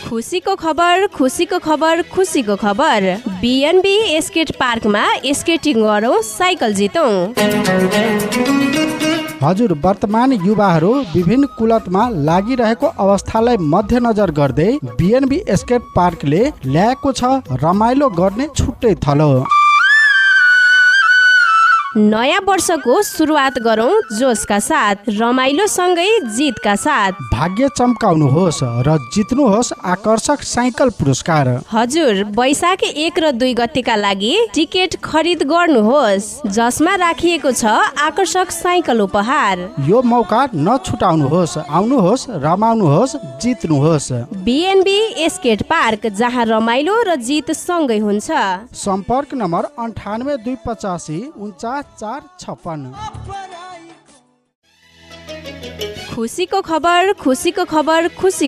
खुसीको खबर खुसीको खबर खुसीको खबर बीएनबी स्केट पार्कमा स्केटिङ गरौँ साइकल जितौँ। हजुर, वर्तमान युवाहरू विभिन्न कुलतमा लागिरहेको अवस्थालाई मध्यनजर गर्दै बीएनबी स्केट पार्कले ल्याएको छ रमाइलो गर्ने छुट्टै थलो। नयाँ वर्षको सुरुवात गरौँ जोसका साथ, रमाइलो सँगै जितका साथ। भाग्य चम्काउनुहोस् र जित्नुहोस् आकर्षक साइकल पुरस्कार। हजुर, वैशाख 1 र 2 गतेका लागि टिकट खरिद गर्नुहोस् जसमा राखिएको छ आकर्षक साइकल उपहार। यो मौका नछुटाउनुहोस्, आउनुहोस्, रमाउनुहोस्, जित्नुहोस्। बीएनबी स्केट पार्क, जहाँ रमाइलो र जित सँगै हुन्छ। सम्पर्क नम्बर 98 285 49 456। खुसीको खबर खुसीको खबर खुसी